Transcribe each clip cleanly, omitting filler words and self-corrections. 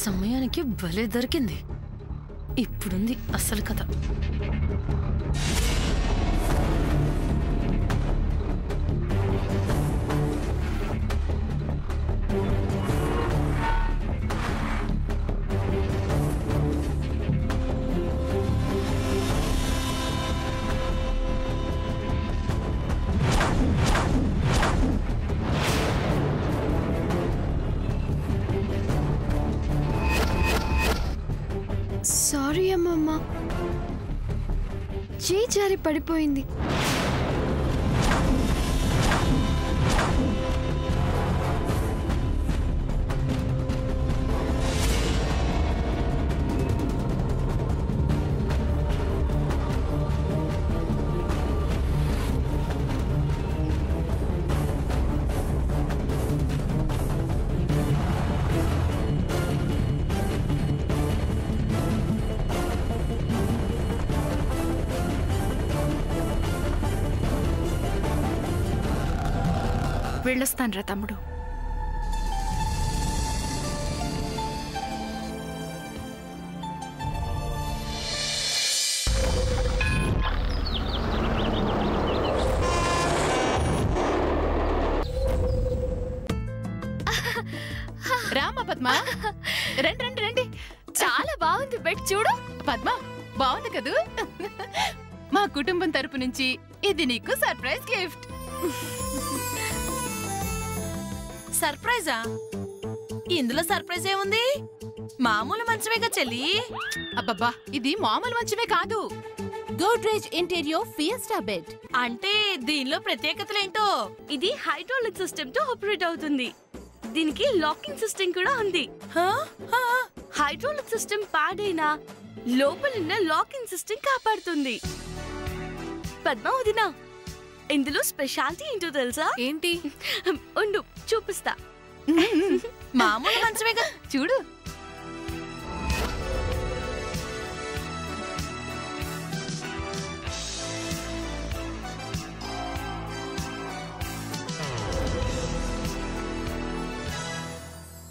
సమయానికి భలే దొరికింది. ఇప్పుడుంది అసలు కథ. సారీ అమ్మమ్మ, చేయి జారి పడిపోయింది. వెళ్ళొస్తాన్రా తమ్ముడు. రామా పద్మ, రండి రండి రండి. చాలా బాగుంది బెడ్, చూడు. పద్మ బాగుంది కదూ? మా కుటుంబం తరపు నుంచి ఇది నీకు సర్ప్రైజ్ గిఫ్ట్. సర్ప్రైజా? ఇందులో సర్ప్రైజ్ ఏముంది? మామూలు మంచమేగా చెల్లి. అబ్బబ్బా, ఇది మామూలు మంచమే కాదు, గోడ్రేజ్ ఇంటీరియర్ ఫియస్టా బెడ్. అంటే దీనిలో ప్రత్యేకతలేంటో? ఇది హైడ్రాలిక్ సిస్టమ్ తో ఆపరేట్ అవుతుంది. దీనికి లాకింగ్ సిస్టమ్ కూడా ఉంది. హైడ్రాలిక్ సిస్టమ్ పాడైనా లోపలున్న లాకింగ్ సిస్టమ్ కాపాడుతుంది. పద్మ వదిన, ఇందులో స్పెషాలిటీ ఏంటో తెలుసా? ఏంటి? ఉండు చూపిస్తా. మామూలు మంచమేగా, చూడు.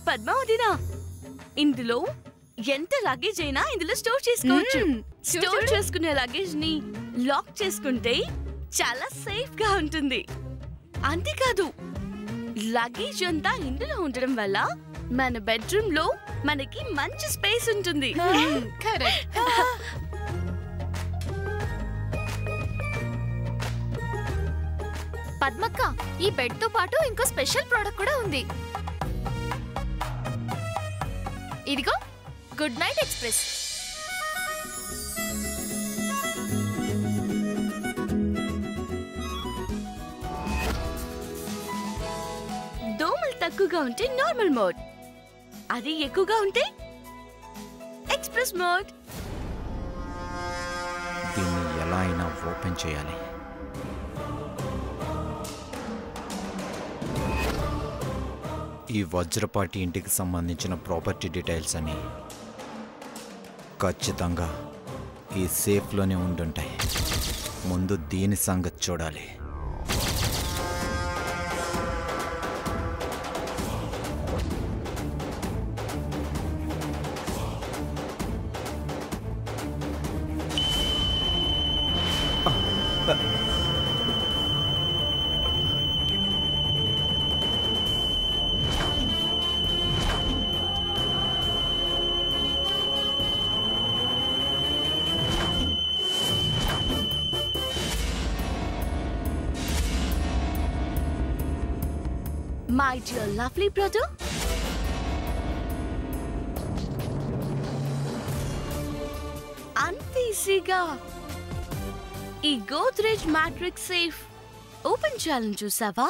పద్మ వదిన, ఇందులో ఎంత లగేజ్ అయినా ఇందులో స్టోర్ చేసుకోవచ్చు. స్టోర్ చేసుకునే లగేజ్ ని లాక్ చేసుకుంటే చాలా సేఫ్ గా ఉంటుంది. అంతేకాదు, లగేజ్ అంతా ఇందులో ఉండడం వల్ల మన బెడ్రూమ్ లో మనకి మంచి స్పేస్ ఉంటుంది. కరెక్ట్. పద్మక్క, ఈ బెడ్ తో పాటు ఇంకో స్పెషల్ ప్రోడక్ట్ కూడా ఉంది. ఇదిగో గుడ్ నైట్ ఎక్స్ప్రెస్. దోమలు తక్కువగా ఉంటే నార్మల్ మోడ్, అది ఎక్కువగా ఉంటే ఎక్స్ప్రెస్ మోడ్. దీన్ని ఎలా అయినా ఓపెన్ చేయాలి. ఈ వజ్రపాటి ఇంటికి సంబంధించిన ప్రాపర్టీ డీటెయిల్స్ అని ఖచ్చితంగా ఈ సేఫ్లోనే ఉండుంటాయి. ముందు దీని సంగతి చూడాలి. మై డియర్ లవ్లీ బ్రదర్, అంత ఈజీగా ఈ గోద్రేజ్ మ్యాట్రిక్స్ సేఫ్ ఓపెన్ చేయాలని చూసావా?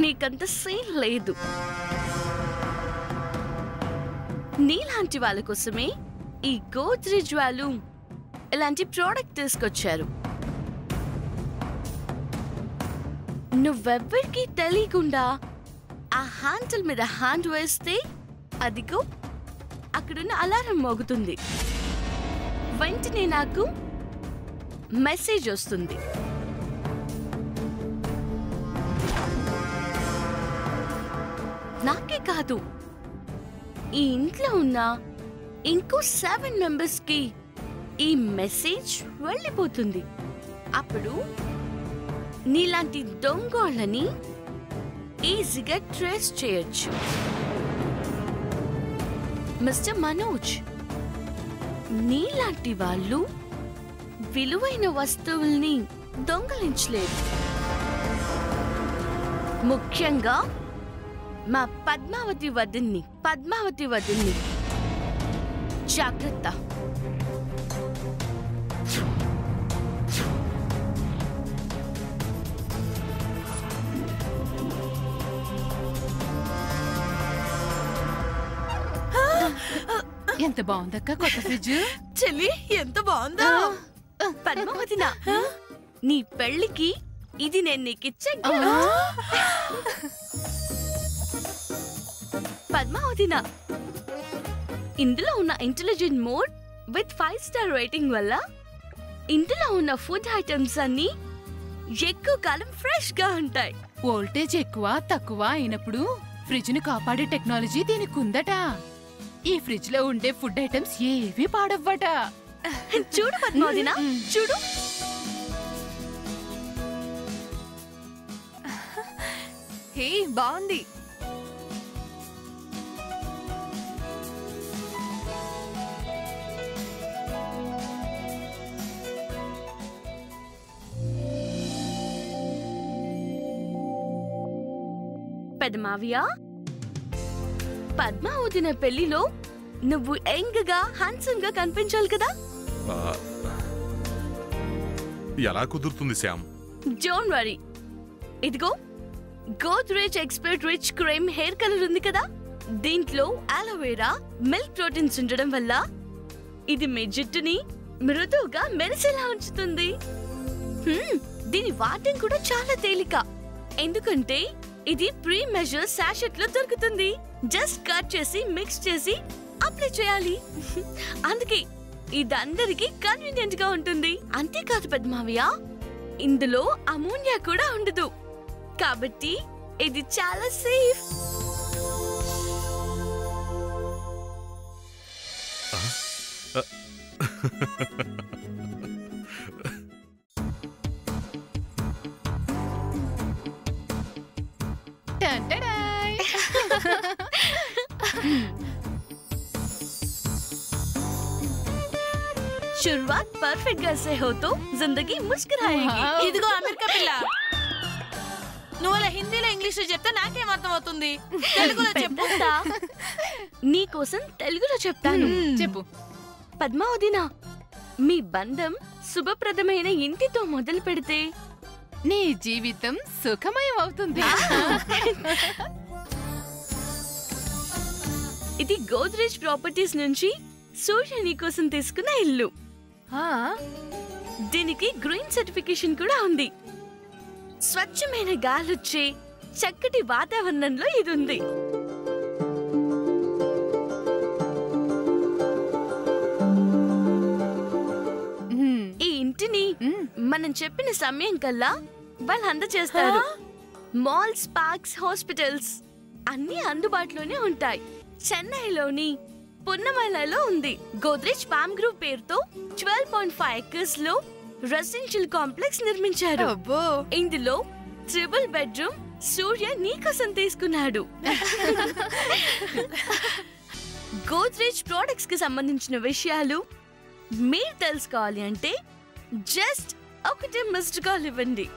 నీకంత సీన్ లేదు. నీలాంటి వాళ్ళ కోసమే ఈ గోద్రేజ్ వాళ్ళు ఇలాంటి ప్రోడక్ట్ తీసుకొచ్చారు. నువ్వెవ్వరికీ తెలియకుండా ఆ హ్యాండిల్ మీద హ్యాండ్ వేస్తే అదిగో అక్కడున్న అలారం మోగుతుంది. వెంటనే నాకు మెసేజ్ వస్తుంది. నాకే కాదు, ఈ ఇంట్లో ఉన్న ఇంకో 7 మెంబర్స్ కి ఈ మెసేజ్ వెళ్ళిపోతుంది. అప్పుడు నీలాంటి దొంగోళ్ళని ఈజీగా ట్రేస్ చేయొచ్చు. మిస్టర్ మనోజ్, నీలాంటి వాళ్ళు విలువైన వస్తువుల్ని దొంగలించలేదు. ముఖ్యంగా మా పద్మావతి వదిన్ని జాగ్రత్త. ఎంత బాగుందక్క కొత్త ఫ్రిడ్జ్. చెల్లి ఎంత బాగుందా? పద్మావతినా, నీ పెళ్లికి ఇది నేను నీకిచ్చే పద్మావతినా, ఇందులో ఉన్న intelligent mode with 5 star rating వల్ల ఇందులో ఉన్న ఫుడ్ ఐటమ్స్ అన్ని ఎక్కువ కాలం ఫ్రెష్ గా ఉంటాయి. వోల్టేజ్ ఎక్కువ తక్కువ అయినప్పుడు ఫ్రిడ్జ్ ని కాపాడే టెక్నాలజీ దీనికి ఉందట. ఈ ఫ్రిడ్జ్ లో ఉండే ఫుడ్ ఐటమ్స్ ఏవి పాడవ్వట. చూడు పద్మావతినా, చూడు. హే బాగుంది. పద్మావియా, పద్మావతిన పెళ్లిలో నువ్వు యంగ్ గా హ్యాండ్సమ్ గా కనిపించాలి కదా. ఎలా కుదురుతుంది శ్యామ్? డోంట్ వరీ, ఇదిగో Godrej expert rich cream hair colour ఉంది కదా, దీంట్లో అలోవెరా మిల్క్ ప్రోటీన్స్ ఉండడం వల్ల ఇది మీ జుట్టుని మృదువుగా మెరిసేలా ఉంచుతుంది. దీని వాడటం కూడా చాలా తేలిక, ఎందుకంటే ఇది ప్రీ మెజర్ సాషెట్ లో దొరుకుతుంది. జస్ట్ కట్ చేసి మిక్స్ చేసి అప్లై చేయాలి. అందుకే ఇది అందరికి కన్వీనియంట్ గా ఉంటుంది. అంతేకాదు పద్మావియా, ఇందులో అమోనియా కూడా ఉండదు, కాబట్టి ఇది చాలా సేఫ్. शुरुआत परफेक्ट घर से हो तो जिंदगी मुस्कुराएगी. ఇదిగో అమెరికా పిల్ల, నువ్వు అలా హిందీలో ఇంగ్లీష్లో చెప్తే నాకేం అర్థం అవుతుంది? తెలుగులో చెప్పు. నీ కోసం తెలుగులో చెప్తాను. చెప్పు. పద్మావతినా, మీ బంధం శుభప్రదమైన ఇంటితో మొదలు పెడితే నీ జీవితం సుఖమయం అవుతుంది. ఇది గోద్రేజ్ ప్రాపర్టీస్ నుంచి సూర్య నీ కోసం తీసుకున్న ఇల్లు. దీనికి గ్రీన్ సర్టిఫికేషన్ కూడా ఉంది. స్వచ్ఛమైన గాలొచ్చే చక్కటి వాతావరణంలో ఇది ఉంది. ఈ ఇంటిని మనం చెప్పిన సమయం కల్లా వాళ్ళు అందజేస్తారు. మాల్స్, పార్క్స్, హాస్పిటల్స్ అన్ని అందుబాటులోనే ఉంటాయి. చెన్నైలోని పున్నమలలో ఉంది. గోద్రేజ్ పామ్ గ్రూప్ పేరుతో 12.5 acres లో రెసిడెన్షియల్ కాంప్లెక్స్ నిర్మించారు. ఇందులో 3 బెడ్రూమ్ సూర్య నీకోసం తీసుకున్నాడు. గోద్రేజ్ ప్రొడక్ట్స్ కి సంబంధించిన విషయాలు మీరు తెలుసుకోవాలి అంటే జస్ట్ ఒకటే మిస్డ్ కాల్ ఇవ్వండి.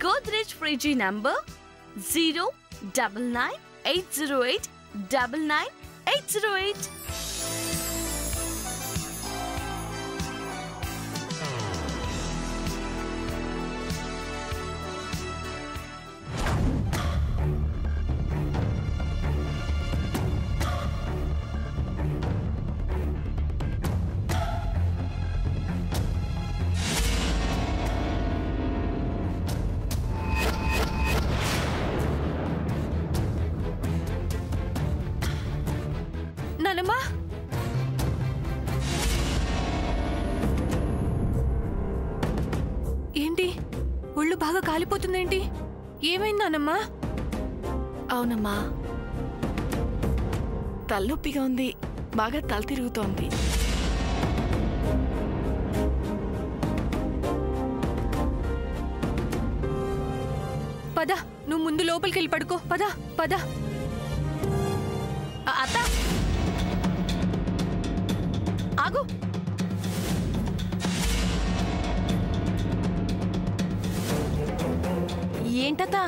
Godrej Fridge number 09980899808. నానమ్మా, ఏంటి ఒళ్ళు బాగా కాలిపోతుందేంటి? ఏమైంది నానమ్మా? అవునమ్మా, తలనొప్పిగా ఉంది, బాగా తల తిరుగుతోంది. పద, నువ్వు ముందు లోపలికి వెళ్ళి పడుకో. పద పద. అత్త ఆగు. ఏంటత్తా,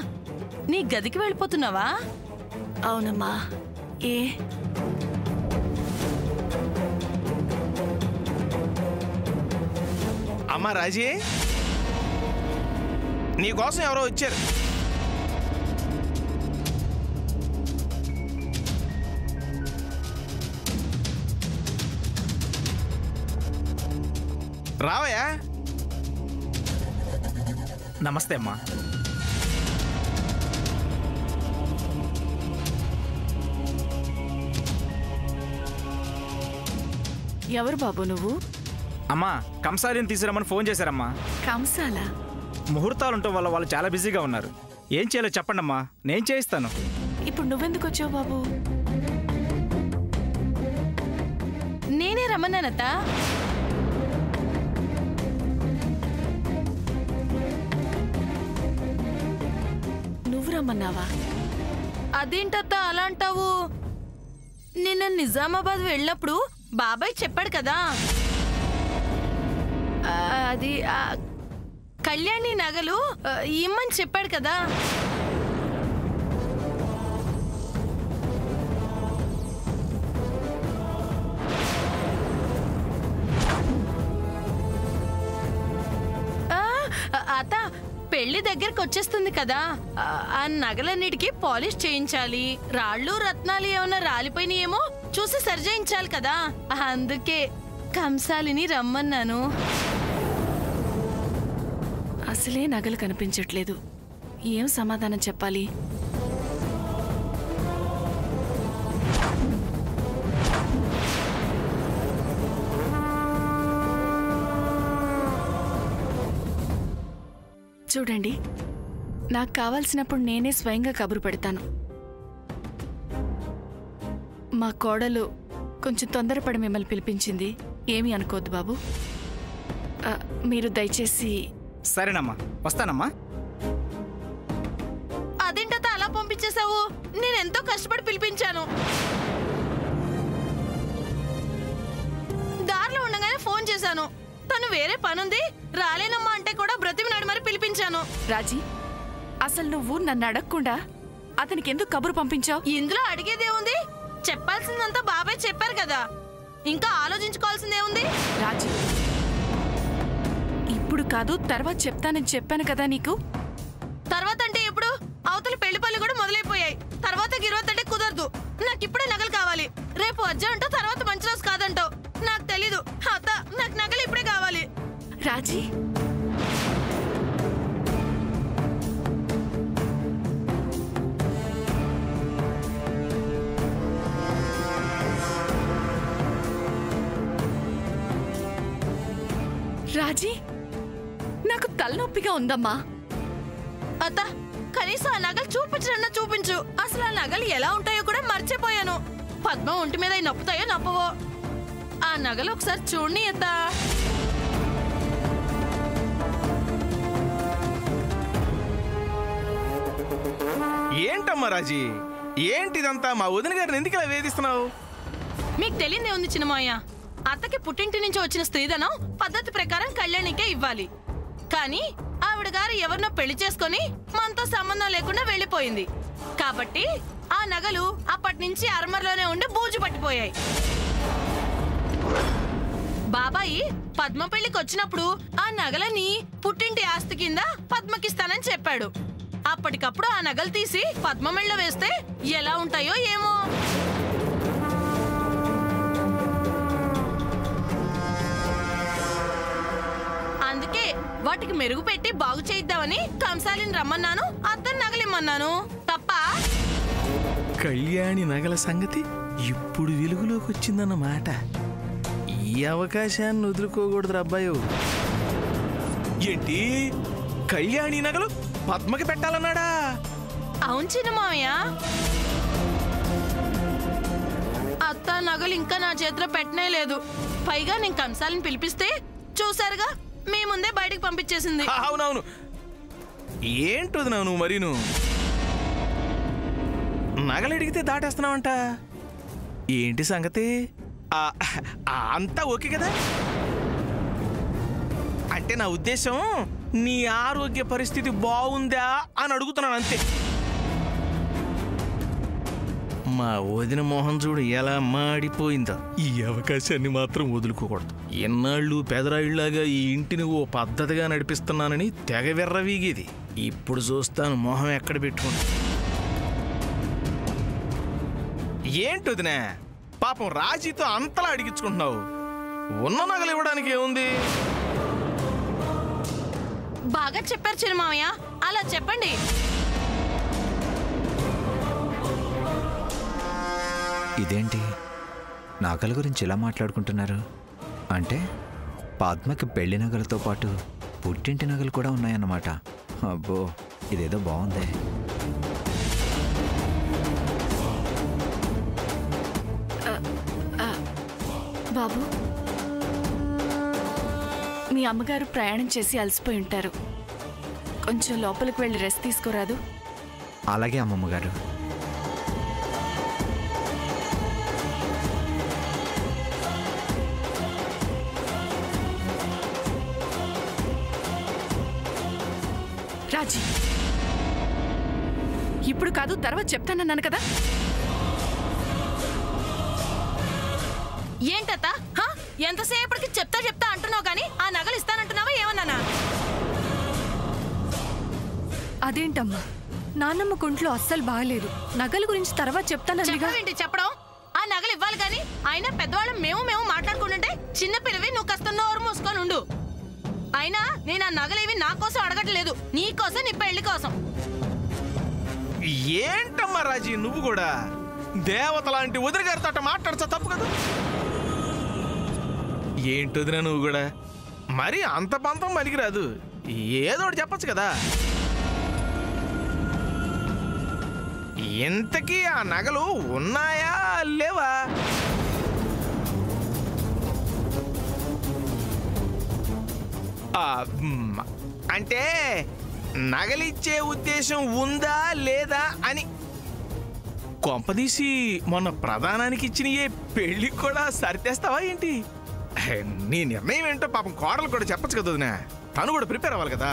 నీ గదికి వెళ్ళిపోతున్నావా? అవునమ్మా. ఏ అమ్మా రాజీ, నీకోసం ఎవరో వచ్చారు. రావయ్యా. నమస్తే అమ్మా. ఎవరు బాబు నువ్వు? అమ్మా, కంసాలిని తీసుకురమ్మని ఫోన్ చేశారమ్మా. కంసాల? ముహూర్తాలు ఉండటం వల్ల వాళ్ళు చాలా బిజీగా ఉన్నారు. ఏం చేయాలో చెప్పండి అమ్మా, నేను చేయిస్తాను. ఇప్పుడు నువ్వెందుకు వచ్చావు బాబు? నేనే రమ్మన్నానత్త. నువ్వు రమ్మన్నావా? అదేంటత్త అలా అంటావు? నిన్న నిజామాబాద్ వెళ్ళినప్పుడు బాబాయ్ చెప్పాడు కదా, అది కళ్యాణి నగలు ఇమ్మని చెప్పాడు కదా. అత్త, పెళ్లి దగ్గరకు వచ్చేస్తుంది కదా, ఆ నగలన్నిటికీ పాలిష్ చేయించాలి. రాళ్ళు రత్నాలు ఏమన్నా రాలిపోయినాయేమో చూసి సరిచేయించాలి కదా. అందుకే కంసాలిని రమ్మన్నాను. అసలే నగలు కనిపించట్లేదు, ఏం సమాధానం చెప్పాలి? చూడండి, నాకు కావాల్సినప్పుడు నేనే స్వయంగా కబురు పెడతాను. మా కోడలు కొంచెం తొందరపడి మిమ్మల్ని పిలిపించింది, ఏమీ అనుకోవద్దు బాబు. మీరు దయచేసి. సరేనమ్మా, వస్తానమ్మా. అదేంటో అలా పంపించేశావు? నేనెంతో కష్టపడి పిలిపించాను. దారిలో ఉండగానే ఫోన్ చేశాను, తను వేరే పనుంది రాలేనమ్మా అంటే కూడా బ్రతిమినాడు మరి పిలిపించాను. రాజీ, అసలు నువ్వు నన్ను అడగకుండా అతనికి ఎందుకు కబురు పంపించావు? ఇందులో అడిగేదేముంది? చెప్పాల్సిందంతా బాబాయ్ చెప్పారు కదా, ఇంకా ఆలోచించుకోవాల్సిందేముంది? రాజీ, ఇప్పుడు కాదు తర్వాత చెప్తానని చెప్పాను కదా నీకు. తర్వాత అంటే ఎప్పుడు? అవతల పెళ్లి పనులు కూడా మొదలైపోయాయి. తర్వాత గిరవత్ అంటే కుదరదు. నాకు ఇప్పుడే నగలు కావాలి. రేపు అజ్జా అంటావు, తర్వాత మంచి రోజు కాదంటావు. నాకు తెలీదు అత్త, నాకు నగలు ఇప్పుడే కావాలి. రాజీ, రాజీ, నాకు తలనొప్పిగా ఉందమ్మా. అత్త, కనీసం ఆ నగలు చూపించరన్నా చూపించు. అసలు ఆ నగలు ఎలా ఉంటాయో కూడా మర్చిపోయాను. పద్మ ఒంటి మీద నొప్పుతాయో నొప్పవో ఆ నగలు ఒకసారి చూడని అత్త. ఏంటమ్మా రాజీ, ఏంటిదంతా? మా వదిన గారిని ఎందుకు ఇలా వేధిస్తున్నావు? మీకు తెలియదే ఉంది చిన్నమాయ, అత్తకి పుట్టింటి నుంచి వచ్చిన స్త్రీధనం పద్ధతి ప్రకారం కళ్యాణికే ఇవ్వాలి. కానీ ఆవిడ ఆవిడ గారు ఎవరినో పెళ్లి చేసుకొని మనతో సంబంధం లేకుండా వెళ్ళిపోయింది కాబట్టి ఆ నగలు అప్పటి నుంచి అరమరలోనే ఉండి బూజు పట్టిపోయాయి. బాబాయి పద్మ పెళ్లికి వచ్చినప్పుడు ఆ నగలని పుట్టింటి ఆస్తి కింద పద్మకిస్తానని చెప్పాడు. అప్పటికప్పుడు ఆ నగలు తీసి పద్మ మెళ్ళ వేస్తే ఎలా ఉంటాయో ఏమో. అందుకే వాటికి మెరుగు పెట్టి బాగు చేయిద్దామని కంసాలిని రమ్మన్నాను, అతను నగలిమ్మన్నాను. తప్ప కళ్యాణి నగల సంగతి ఇప్పుడు వెలుగులోకి వచ్చిందన్నమాట. ఈ అవకాశాన్ని వదులుకోకూడదు అబ్బాయి. ఏంటి కళ్యాణి నగలు పద్మకి పెట్టాలన్నాడా? అవును చిన్న మామయ్య. అత్త నగలు ఇంకా నా చేతిలో పెట్టనే లేదు. పైగా నేను కంసాలిని పిలిపిస్తే చూసారుగా మీ ముందే బయటకు పంపించేసింది. అవునవును. ఏంటది నువ్వు మరీను నగలు అడిగితే దాటేస్తున్నావంట. ఏంటి సంగతి? అంతా ఓకే కదా? అంటే నా ఉద్దేశం నీ ఆరోగ్య పరిస్థితి బాగుందా అని అడుగుతున్నాను అంతే. మా వదిన మోహన్ చూడు ఎలా మాడిపోయిందో. ఈ అవకాశాన్ని మాత్రం వదులుకోకూడదు. ఎన్నాళ్ళు పెదరాయిళ్లాగా ఈ ఇంటిని ఓ పద్ధతిగా నడిపిస్తున్నానని తెగ వెర్రవీగేది. ఇప్పుడు చూస్తాను మొహం ఎక్కడ పెట్టుకుని. ఏంటి వదినా పాపం రాజీతో అంతలా అడిగించుకుంటున్నావు? ఉన్న నగలు ఇవ్వడానికి ఏముంది? బాగా చెప్పారు చిన్న మామయ్య, అలా చెప్పండి. ఇదేంటి నగల గురించి ఇలా మాట్లాడుకుంటున్నారు? అంటే పద్మకి పెళ్లి నగలతో పాటు పుట్టింటి నగలు కూడా ఉన్నాయన్నమాట. అబ్బో ఇదేదో బాగుంది. బాబు, మీ అమ్మగారు ప్రయాణం చేసి అలసిపోయి ఉంటారు. కొంచెం లోపలికి వెళ్ళి రెస్ట్ తీసుకోరాదు? అలాగే అమ్మమ్మ గారు. రాజీ, ఇప్పుడు కాదు తర్వాత చెప్తానన్నాను కదా. ఏంటత్త ఎంతసేపటికి చెప్తా అంటున్నావు కానీ ఆ నగలు ఇస్తానంటున్నావా ఏమన్నానా? అదేంటమ్మా, నాన్నమ్మ కుంట్లో అస్సలు బాగలేదు. నగల గురించి తర్వాత చెప్తానన్నదిగా. చెప్పవేంటి చెప్పడం? ఆ నగలు ఇవ్వాలి కానీ అయినా పెద్దవాళ్ళం మేము మాట్లాడుకుంటుంటే చిన్న పిల్లవి నువ్వు కాస్త నోరు మూసుకొని ఉండు. అయినా నేను ఆ నగలేవి నా కోసం అడగట్లేదు, నీ కోసం, నీ పెళ్లి కోసం. ఏంటమ్మా రాజీ నువ్వు కూడా దేవత లాంటి వదిన గారితో అట్ట మాట్లాడతా తప్పు కదా? ఏంటొదినా నువ్వు కూడా మరి అంత పంతం పనికిరాదు. ఏదో ఒకటి చెప్పచ్చు కదా. ఇంతకీ ఆ నగలు ఉన్నాయా లేవా? అంటే నగలిచ్చే ఉద్దేశం ఉందా లేదా అని. కొంపదీసి మొన్న ప్రధానానికి ఇచ్చినయే పెళ్లికి కూడా సరితేస్తావా ఏంటి? నీ నిర్ణయం ఏంటో పాపం కోడలు కూడా చెప్పచ్చు కదా వదినా. తను కూడా ప్రిపేర్ అవ్వాలి కదా.